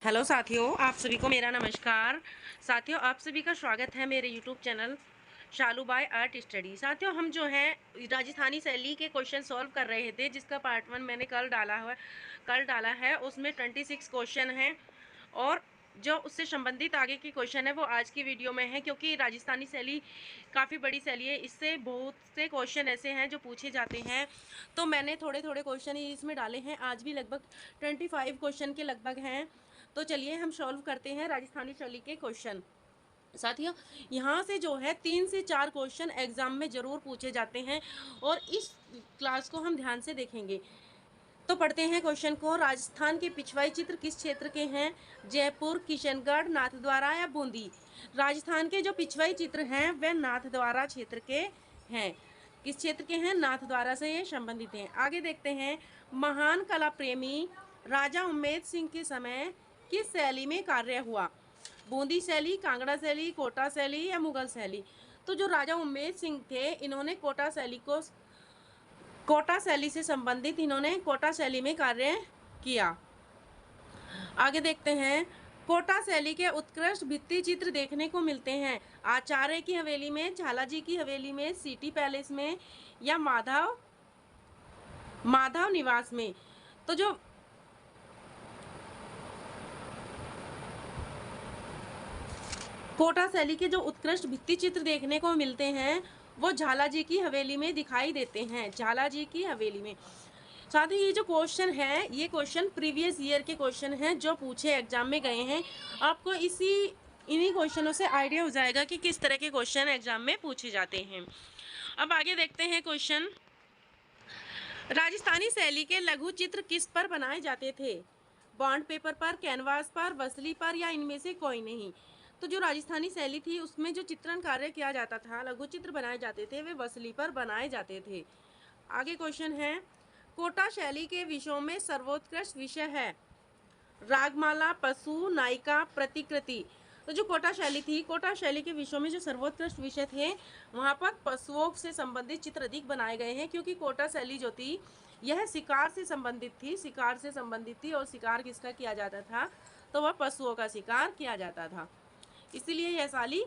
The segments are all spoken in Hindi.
हेलो साथियों, आप सभी को मेरा नमस्कार। साथियों, आप सभी का स्वागत है मेरे यूट्यूब चैनल शालूबाई आर्ट स्टडी। साथियों, हम जो है राजस्थानी शैली के क्वेश्चन सॉल्व कर रहे थे, जिसका पार्ट 1 मैंने कल डाला है। उसमें 26 क्वेश्चन हैं और जो उससे संबंधित आगे की क्वेश्चन है वो आज की वीडियो में है, क्योंकि राजस्थानी शैली काफ़ी बड़ी शैली है। इससे बहुत से क्वेश्चन ऐसे हैं जो पूछे जाते हैं, तो मैंने थोड़े थोड़े क्वेश्चन ही इसमें डाले हैं। आज भी लगभग 25 क्वेश्चन के लगभग हैं। तो चलिए हम सॉल्व करते हैं राजस्थानी शैली के क्वेश्चन। साथियों, यहाँ से जो है 3 से 4 क्वेश्चन एग्जाम में ज़रूर पूछे जाते हैं और इस क्लास को हम ध्यान से देखेंगे। तो पढ़ते हैं क्वेश्चन को। राजस्थान के पिछवाई चित्र किस क्षेत्र के हैं? जयपुर, किशनगढ़, नाथद्वारा या बूंदी? राजस्थान के जो पिछवाई चित्र हैं वह नाथद्वारा क्षेत्र के हैं। किस क्षेत्र के हैं? नाथद्वारा से ये संबंधित हैं। आगे देखते हैं। महान कला प्रेमी राजा उम्मेद सिंह के समय किस शैली में कार्य हुआ? बूंदी शैली, कांगड़ा शैली, कोटा शैली या मुगल शैली? तो जो राजा उम्मेद सिंह थे, इन्होंने कोटा शैली से संबंधित इन्होंने कोटा शैली में कार्य किया। आगे देखते हैं। कोटा शैली के उत्कृष्ट भित्ति चित्र देखने को मिलते हैं आचार्य की हवेली में, झालाजी की हवेली में, सिटी पैलेस में या माधव निवास में? तो जो कोटा शैली के जो उत्कृष्ट भित्ति चित्र देखने को मिलते हैं वो झालाजी की हवेली में दिखाई देते हैं। झालाजी की हवेली में। साथ ही ये जो क्वेश्चन है, ये क्वेश्चन प्रीवियस ईयर के क्वेश्चन हैं जो पूछे एग्जाम में गए हैं। आपको इन्हीं क्वेश्चनों से आइडिया हो जाएगा कि किस तरह के क्वेश्चन एग्जाम में पूछे जाते हैं। अब आगे देखते हैं क्वेश्चन। राजस्थानी शैली के लघु चित्र किस पर बनाए जाते थे? बॉन्ड पेपर पर, कैनवास पर, वसली पर या इनमें से कोई नहीं? तो जो राजस्थानी शैली थी उसमें जो चित्रण कार्य किया जाता था, लघु चित्र बनाए जाते थे, वे वसली पर बनाए जाते थे। आगे क्वेश्चन है। कोटा शैली के विषयों में सर्वोत्कृष्ट विषय है? रागमाला, पशु, नायिका, प्रतिकृति? तो जो कोटा शैली थी, कोटा शैली के विषयों में जो सर्वोत्कृष्ट विषय थे वहाँ पर पशुओं से संबंधित चित्र अधिक बनाए गए हैं, क्योंकि कोटा शैली जो थी यह शिकार से संबंधित थी और शिकार किसका किया जाता था? तो वह पशुओं का शिकार किया जाता था। इसीलिए यह शैली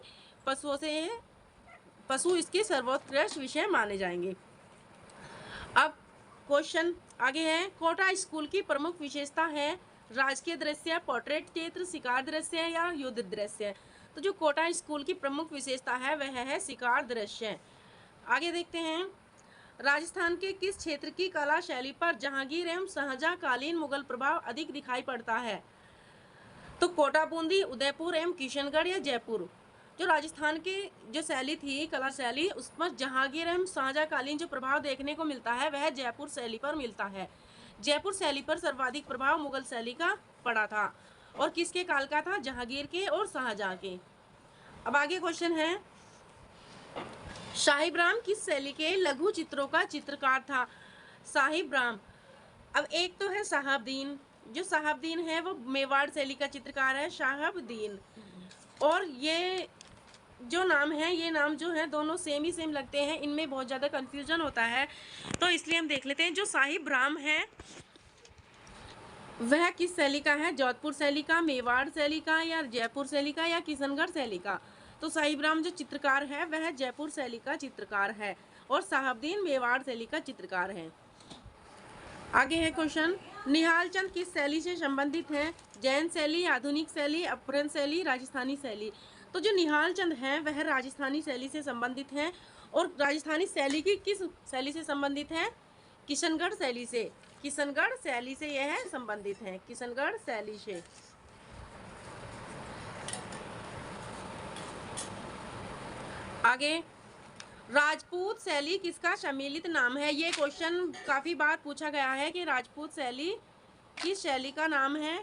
पशु इसके सर्वोत्कृष्ट विषय माने जाएंगे। अब क्वेश्चन आगे है। कोटा स्कूल की प्रमुख विशेषता है? राजकीय दृश्य, पोर्ट्रेट चित्र, शिकार दृश्य या युद्ध दृश्य? तो जो कोटा स्कूल की प्रमुख विशेषता है वह है शिकार दृश्य। आगे देखते हैं। राजस्थान के किस क्षेत्र की कला शैली पर जहांगीर एवं शाहजहां कालीन मुगल प्रभाव अधिक दिखाई पड़ता है? तो कोटा, बूंदी, उदयपुर एवं किशनगढ़ या जयपुर? जो राजस्थान की जो शैली थी, कला शैली, उस पर जहांगीर एवं शाहजहांकालीन जो प्रभाव देखने को मिलता है वह जयपुर शैली पर मिलता है। जयपुर शैली पर सर्वाधिक प्रभाव मुगल शैली का पड़ा था। और किसके काल का था? जहांगीर के और शाहजहां के। अब आगे क्वेश्चन है। साहिब राम किस शैली के लघु चित्रों का चित्रकार था? साहिब राम, अब एक तो है साहबदीन, जो साहबदीन है वो मेवाड़ शैली का चित्रकार है, साहबदीन। और ये जो नाम है, ये नाम जो है दोनों सेम ही सेम लगते हैं, इनमें बहुत ज़्यादा कंफ्यूजन होता है, तो इसलिए हम देख लेते हैं। जो साहिब राम है वह किस शैली का है? जोधपुर शैली का, मेवाड़ शैली का या जयपुर शैली का या किशनगढ़ शैली का? तो साहिब राम जो चित्रकार है वह जयपुर शैली का चित्रकार है और साहबदीन मेवाड़ शैली का चित्रकार है। आगे है क्वेश्चन। निहाल चंद किस शैली से संबंधित हैं? जैन शैली, आधुनिक शैली, अपभ्रंश शैली, राजस्थानी शैली? तो जो निहाल चंद हैं वह राजस्थानी शैली से संबंधित हैं। और राजस्थानी शैली की किस शैली से संबंधित है? किशनगढ़ शैली से। किशनगढ़ शैली से यह संबंधित है, किशनगढ़ शैली से। आगे, राजपूत शैली किसका सम्मिलित नाम है? ये क्वेश्चन काफी बार पूछा गया है कि राजपूत शैली किस शैली का नाम है?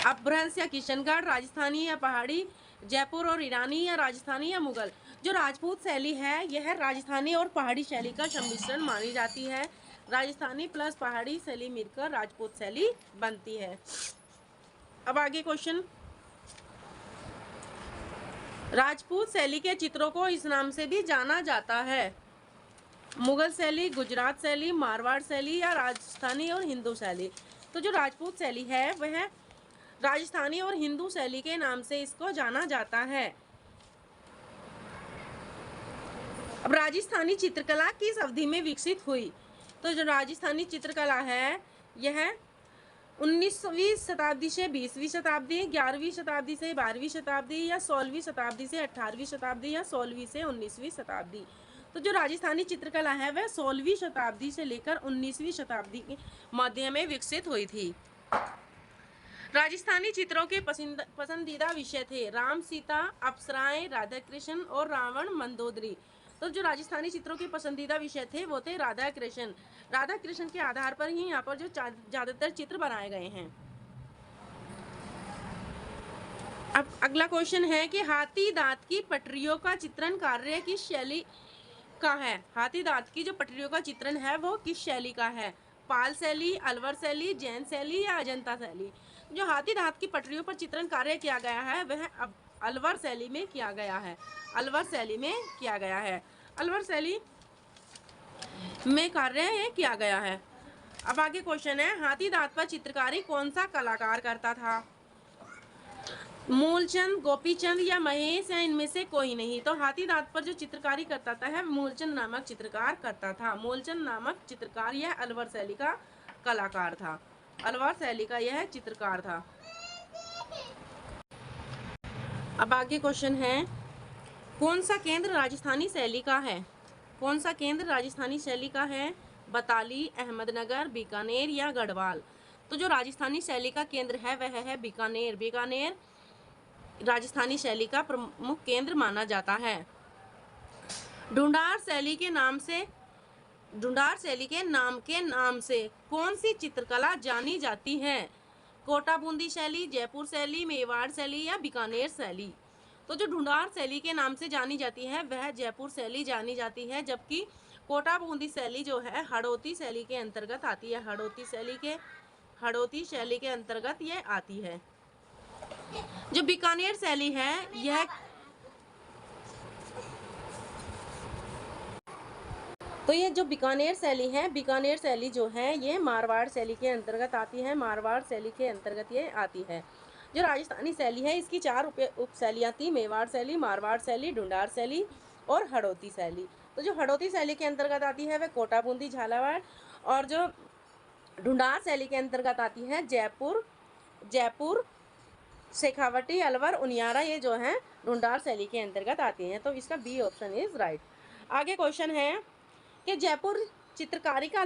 अपभ्रंश या किशनगढ़, राजस्थानी या पहाड़ी, जयपुर और ईरानी या राजस्थानी या मुगल? जो राजपूत शैली है यह राजस्थानी और पहाड़ी शैली का सम्मिश्रण मानी जाती है। राजस्थानी प्लस पहाड़ी शैली मिलकर राजपूत शैली बनती है। अब आगे क्वेश्चन। राजपूत शैली के चित्रों को इस नाम से भी जाना जाता है? मुगल शैली, गुजरात शैली, मारवाड़ शैली या राजस्थानी और हिंदू शैली? तो जो राजपूत शैली है वह राजस्थानी और हिंदू शैली के नाम से इसको जाना जाता है। अब राजस्थानी चित्रकला किस अवधि में विकसित हुई? तो जो राजस्थानी चित्रकला है यह 19वीं शताब्दी से 20वीं शताब्दी, 11वीं शताब्दी से 12वीं शताब्दी, या 16वीं शताब्दी से 18वीं शताब्दी, या 16वीं से 19वीं शताब्दी। तो जो राजस्थानी चित्रकला है वह 16वीं शताब्दी से लेकर 19वीं शताब्दी के मध्य में विकसित हुई थी। राजस्थानी चित्रों के पसंदीदा विषय थे राम सीता, अप्सराएं, राधा कृष्ण और रावण मंदोदरी। तो जो राजस्थानी चित्रों के पसंदीदा विषय थे वो थे राधा कृष्ण। राधा कृष्ण के आधार पर ही यहाँ पर जो ज्यादातर चित्र बनाए गए हैं। अब अगला क्वेश्चन है कि हाथी दांत की पटरियों का चित्रण कार्य किस शैली का है? हाथी दांत की जो पटरियों का चित्रण है वो किस शैली का है? पाल शैली, अलवर शैली, जैन शैली या अजंता शैली? जो हाथी दांत की पटरियों पर चित्रण कार्य किया गया है वह अलवर शैली में किया गया है। अलवर शैली में किया गया है। अलवर शैली में कार्य किया गया है। अब आगे क्वेश्चन है हाथी दांत पर चित्रकारी कौन सा कलाकार करता था? मूलचंद, गोपीचंद या महेश, या इनमें से कोई नहीं? तो हाथी दांत पर जो चित्रकारी करता था मूलचंद नामक चित्रकार करता था। मूलचंद नामक चित्रकार यह अलवर शैली का कलाकार था। अलवर शैली का यह चित्रकार था। अब आगे क्वेश्चन है कौन सा केंद्र राजस्थानी शैली का है? कौन सा केंद्र राजस्थानी शैली का है? बताली, अहमदनगर, बीकानेर या गढ़वाल? तो जो राजस्थानी शैली का केंद्र है वह है बीकानेर। बीकानेर राजस्थानी शैली का प्रमुख केंद्र माना जाता है। ढूंढार शैली के नाम से कौन सी चित्रकला जानी जाती है? कोटा बूंदी शैली, जयपुर शैली, मेवाड़ शैली या बीकानेर शैली? तो जो ढूंढार शैली के नाम से जानी जाती है वह जयपुर शैली जानी जाती है, जबकि कोटा बूंदी शैली जो है हड़ौती शैली के अंतर्गत आती है। हड़ौती शैली के अंतर्गत यह आती है। जो बीकानेर शैली है यह जो बीकानेर शैली है, बीकानेर शैली जो है ये मारवाड़ शैली के अंतर्गत आती है। मारवाड़ शैली के अंतर्गत ये आती है। जो राजस्थानी शैली है इसकी 4 उपशैलियाँ थी, मेवाड़ शैली, मारवाड़ शैली, ढूंढार शैली और हड़ौती शैली। तो जो हड़ौती शैली के अंतर्गत आती है वह कोटा बूंदी झालावाड़, और जो ढूंढार शैली के अंतर्गत आती है जयपुर शेखावटी, अलवर, उनियारा, ये जो है ढूंढार शैली के अंतर्गत आती हैं। तो इसका बी ऑप्शन इज राइट। आगे क्वेश्चन है कि जयपुर चित्रकारी का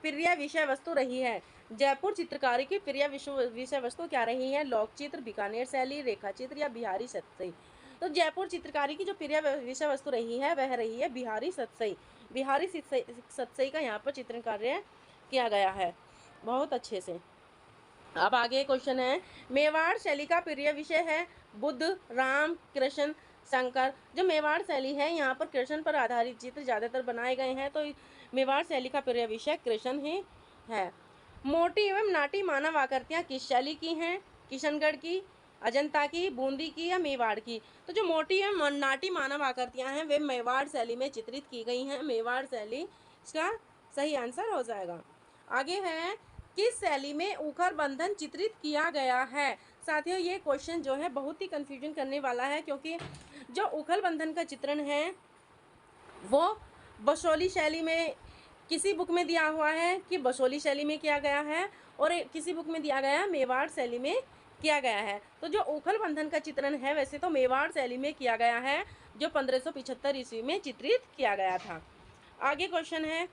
प्रिय विषय वस्तु रही है। जयपुर चित्रकारी की प्रिय विषय वस्तु क्या रही है? लोक चित्र, बीकानेर शैली, रेखा चित्र या बिहारी सतसई? तो जयपुर चित्रकारी की जो प्रिय विषय वस्तु रही है वह रही है बिहारी सतसई। बिहारी सतसई का यहाँ पर चित्रण कार्य किया गया है बहुत अच्छे से। अब आगे क्वेश्चन है मेवाड़ शैली का प्रिय विषय है बुद्ध, राम, कृष्ण, शंकर। जो मेवाड़ शैली है यहाँ पर कृष्ण पर आधारित चित्र ज्यादातर बनाए गए हैं, तो मेवाड़ शैली का प्रिय विषय कृष्ण ही है। मोटी एवं नाटी मानव आकृतियाँ किस शैली की हैं? किशनगढ़ की, अजंता की, बूंदी की या मेवाड़ की? तो जो मोटी एवं नाटी मानव आकृतियाँ हैं वे मेवाड़ शैली में चित्रित की गई हैं। मेवाड़ शैली इसका सही आंसर हो जाएगा। आगे है किस शैली में उखर बंधन चित्रित किया गया है? साथियों ये क्वेश्चन जो है बहुत ही कंफ्यूजन करने वाला है, क्योंकि जो उखल बंधन का चित्रण है वो बसोली शैली में किसी बुक में दिया हुआ है कि बसोली शैली में किया गया है, और किसी बुक में दिया गया है मेवाड़ शैली में किया गया है। तो जो उखल बंधन का चित्रण है वैसे तो मेवाड़ शैली में किया गया है, जो 1575 ईस्वी में चित्रित किया गया था। आगे क्वेश्चन है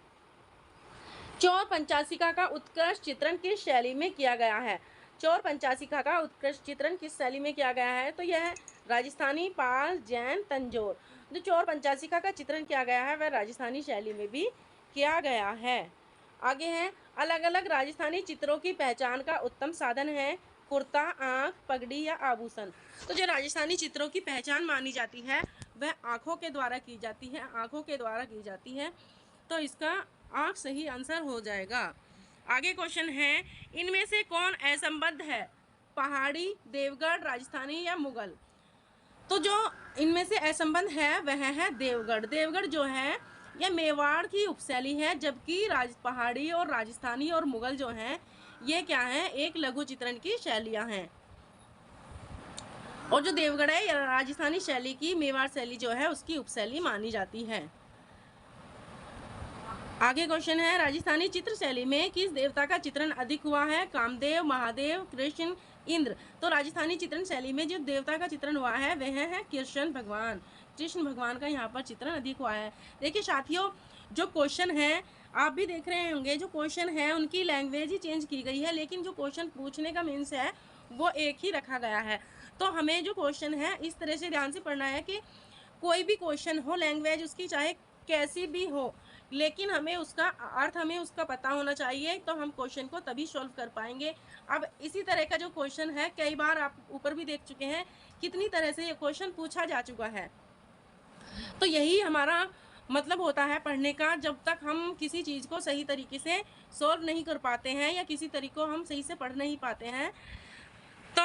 चौर पंचाशिका का उत्कृष्ट चित्रण किस शैली में किया गया है? चौर पंचाशिका का उत्कृष्ट चित्रण किस शैली में किया गया है? तो यह राजस्थानी, पाल, जैन, तंजौर। जो चौर पंचाशिका का चित्रण किया गया है वह राजस्थानी शैली में भी किया गया है। आगे है अलग अलग राजस्थानी चित्रों की पहचान का उत्तम साधन है कुर्ता, आँख, पगड़ी या आभूषण। तो जो राजस्थानी चित्रों की पहचान मानी जाती है वह आँखों के द्वारा की जाती है। आँखों के द्वारा की जाती है, तो इसका आँख सही आंसर हो जाएगा। आगे क्वेश्चन है इनमें से कौन असंबद्ध है? पहाड़ी, देवगढ़, राजस्थानी या मुगल? तो जो इनमें से असंबद्ध है वह है देवगढ़। देवगढ़ जो है यह मेवाड़ की उपशैली है, जबकि पहाड़ी और राजस्थानी और मुगल जो हैं ये क्या है, एक लघु चित्रण की शैलियां हैं। और जो देवगढ़ है राजस्थानी शैली की मेवाड़ शैली जो है उसकी उपशैली मानी जाती है। आगे क्वेश्चन है, राजस्थानी चित्र शैली में किस देवता का चित्रण अधिक हुआ है? कामदेव, महादेव, कृष्ण, इंद्र। तो राजस्थानी चित्रण शैली में जो देवता का चित्रण हुआ है वह है कृष्ण भगवान। कृष्ण भगवान का यहाँ पर चित्रण अधिक हुआ है। देखिए साथियों, जो क्वेश्चन है आप भी देख रहे होंगे, जो क्वेश्चन है उनकी लैंग्वेज ही चेंज की गई है, लेकिन जो क्वेश्चन पूछने का मीन्स है वो एक ही रखा गया है। तो हमें जो क्वेश्चन है इस तरह से ध्यान से पढ़ना है कि कोई भी क्वेश्चन हो, लैंग्वेज उसकी चाहे कैसी भी हो, लेकिन हमें उसका अर्थ हमें उसका पता होना चाहिए, तो हम क्वेश्चन को तभी सॉल्व कर पाएंगे। अब इसी तरह का जो क्वेश्चन है कई बार आप ऊपर भी देख चुके हैं, कितनी तरह से ये क्वेश्चन पूछा जा चुका है। तो यही हमारा मतलब होता है पढ़ने का। जब तक हम किसी चीज़ को सही तरीके से सॉल्व नहीं कर पाते हैं या किसी तरीके को हम सही से पढ़ नहीं पाते हैं, तो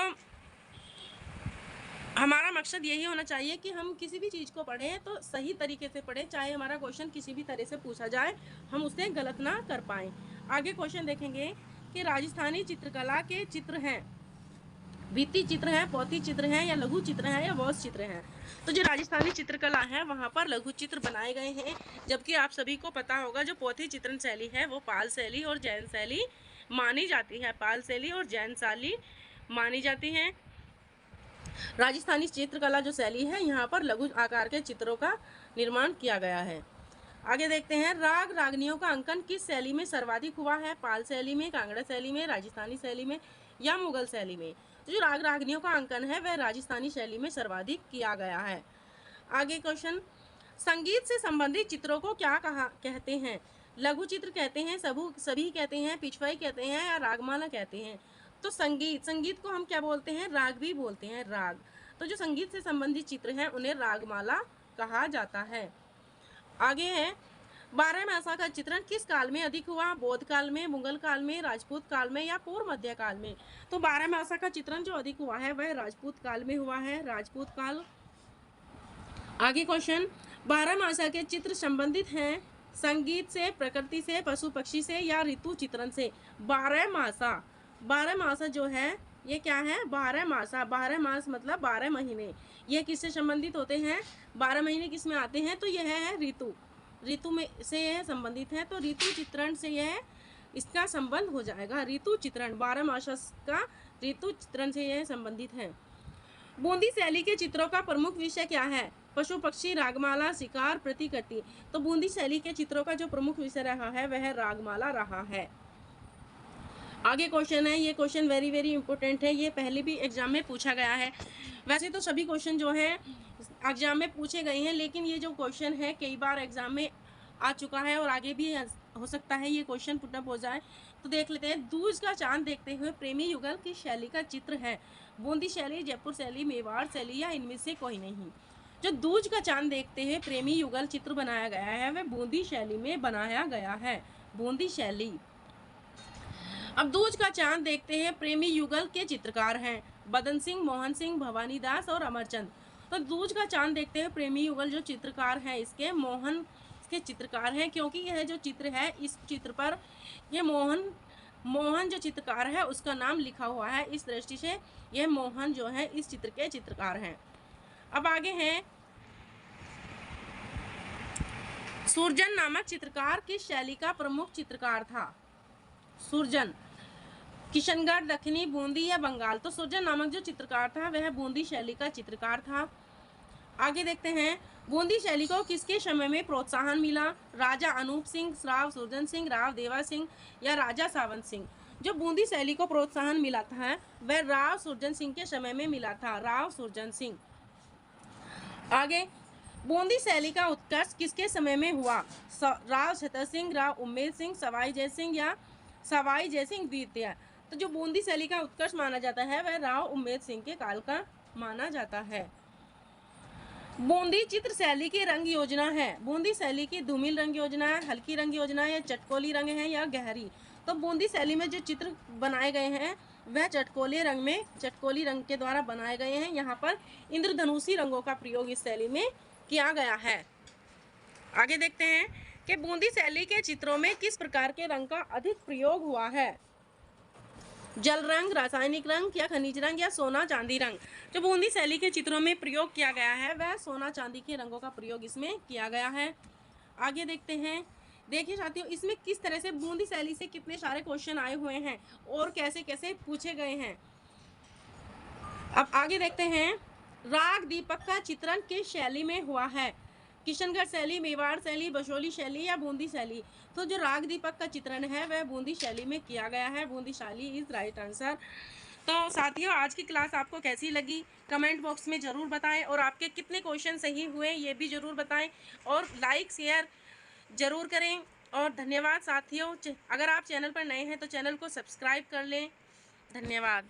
हमारा मकसद यही होना चाहिए कि हम किसी भी चीज़ को पढ़ें तो सही तरीके से पढ़ें, चाहे हमारा क्वेश्चन किसी भी तरह से पूछा जाए हम उससे गलत ना कर पाएँ। आगे क्वेश्चन देखेंगे कि राजस्थानी चित्रकला के चित्र हैं, भित्ति चित्र है, पोथी चित्र है, या लघु चित्र है, या वॉस चित्र है। तो जो राजस्थानी चित्रकला है वहाँ पर लघु चित्र बनाए गए हैं, जबकि आप सभी को पता होगा जो पोथी चित्रण शैली है वो पाल शैली और जैन शैली मानी जाती है। पाल शैली और जैन शैली मानी जाती है। राजस्थानी चित्रकला जो शैली है यहाँ पर लघु आकार के चित्रों का निर्माण किया गया है। आगे देखते हैं, राग रागनियों का अंकन किस शैली में सर्वाधिक हुआ है? पाल शैली में, कांगड़ा शैली में, राजस्थानी शैली में, या मुगल शैली में। तो जो राग रागनियों का अंकन है वह राजस्थानी शैली में सर्वाधिक किया गया है। आगे क्वेश्चन, संगीत से संबंधित चित्रों को क्या कहते हैं? लघु चित्र कहते हैं, सभी कहते हैं, पिछवाई कहते हैं, या रागमाला कहते हैं। तो संगीत को हम क्या बोलते हैं? राग भी बोलते हैं, राग। तो जो संगीत से संबंधित चित्र हैं उन्हें रागमाला कहा जाता है। आगे है, 12 मासा का चित्रण किस काल में अधिक हुआ? बौद्ध काल में, मुगल काल में, राजपूत काल में, या पूर्व मध्य काल में। तो 12 मासा का चित्रण जो अधिक हुआ है वह राजपूत काल में हुआ है, राजपूत काल। आगे क्वेश्चन, 12 मासा के चित्र संबंधित हैं संगीत से, प्रकृति से, पशु पक्षी से, या ऋतु चित्रण से। 12 मासा जो है ये क्या है? 12 मासा, 12 मास मतलब 12 महीने। ये किससे संबंधित होते हैं? 12 महीने किस में आते हैं? तो यह है ऋतु में से यह संबंधित है, तो ऋतु चित्रण से यह इसका संबंध हो जाएगा। ऋतु चित्रण, 12 मासा का ऋतु चित्रण से यह संबंधित है। बूंदी शैली के चित्रों का प्रमुख विषय क्या है? पशु पक्षी, रागमाला, शिकार, प्रतिकृति। तो बूंदी शैली के चित्रों का जो प्रमुख विषय रहा है वह रागमाला रहा है। आगे क्वेश्चन है, ये क्वेश्चन वेरी इंपॉर्टेंट है, ये पहले भी एग्जाम में पूछा गया है। वैसे तो सभी क्वेश्चन जो है एग्जाम में पूछे गए हैं, लेकिन ये जो क्वेश्चन है कई बार एग्जाम में आ चुका है और आगे भी हो सकता है ये क्वेश्चन पुटअप हो जाए। तो देख लेते हैं, दूज का चांद देखते हुए प्रेमी युगल की शैली का चित्र है? बूंदी शैली, जयपुर शैली, मेवाड़ शैली, या इनमें से कोई नहीं। जो दूज का चांद देखते हुए प्रेमी युगल चित्र बनाया गया है वह बूंदी शैली में बनाया गया है, बूंदी शैली। अब दूज का चांद देखते हैं प्रेमी युगल के चित्रकार हैं बदन सिंह, मोहन सिंह, भवानी दास और अमरचंद। तो दूज का चांद देखते हैं प्रेमी युगल जो चित्रकार हैं इसके मोहन के चित्रकार हैं, क्योंकि यह जो चित्र है इस चित्र पर ये मोहन जो चित्रकार है उसका नाम लिखा हुआ है, इस दृष्टि से यह मोहन जो है इस चित्र के चित्रकार हैं। अब आगे हैं, सुरजन नामक चित्रकार किस शैली का प्रमुख चित्रकार था? सुरजन, किशनगढ़, दक्षिणी, बूंदी, या बंगाल। तो सुरजन नामक जो चित्रकार था वह बूंदी शैली का चित्रकार था। आगे देखते हैं, बूंदी शैली को किसके समय में प्रोत्साहन मिला? राजा अनूप सिंह, राव सुरजन सिंह, राव देवा सिंह, या राजा सावंत सिंह। जो बूंदी शैली को प्रोत्साहन मिला था वह राव सुरजन सिंह के समय में मिला था, राव सुरजन सिंह। आगे, बूंदी शैली का उत्कर्ष किसके समय में हुआ? राव छतर सिंह, राव उम्मेद सिंह, सवाई जय सिंह, या सवाई जय सिंह द्वितीय। तो जो बूंदी शैली का उत्कर्ष माना जाता है वह राव उम्मेद सिंह के काल का माना जाता है। बूंदी चित्र शैली की रंग योजना है? बूंदी शैली की धूमिल रंग योजना है, हल्की रंग योजना है, या चटकोली रंग है, या गहरी। तो बूंदी शैली में जो चित्र बनाए गए हैं वह चटकोले रंग के द्वारा बनाए गए हैं। यहाँ पर इंद्रधनुषी रंगों का प्रयोग इस शैली में किया गया है। आगे देखते हैं कि बूंदी शैली के चित्रों में किस प्रकार के रंग का अधिक प्रयोग हुआ है? जल रंग, रासायनिक रंग या खनिज रंग या सोना चांदी रंग। जो बूंदी शैली के चित्रों में प्रयोग किया गया है वह सोना चांदी के रंगों का प्रयोग इसमें किया गया है। आगे देखते हैं। देखिए साथियों, इसमें किस तरह से बूंदी शैली से कितने सारे क्वेश्चन आए हुए हैं और कैसे कैसे पूछे गए हैं। अब आगे देखते हैं। राग दीपक का चित्रण किस शैली में हुआ है? किशनगढ़ शैली, मेवाड़ शैली, बसोली शैली या बूंदी शैली। तो जो राग दीपक का चित्रण है वह बूंदी शैली में किया गया है। बूंदी शैली इज राइट आंसर। तो साथियों, आज की क्लास आपको कैसी लगी कमेंट बॉक्स में ज़रूर बताएं और आपके कितने क्वेश्चन सही हुए ये भी ज़रूर बताएं और लाइक शेयर ज़रूर करें। और धन्यवाद साथियों। अगर आप चैनल पर नए हैं तो चैनल को सब्सक्राइब कर लें। धन्यवाद।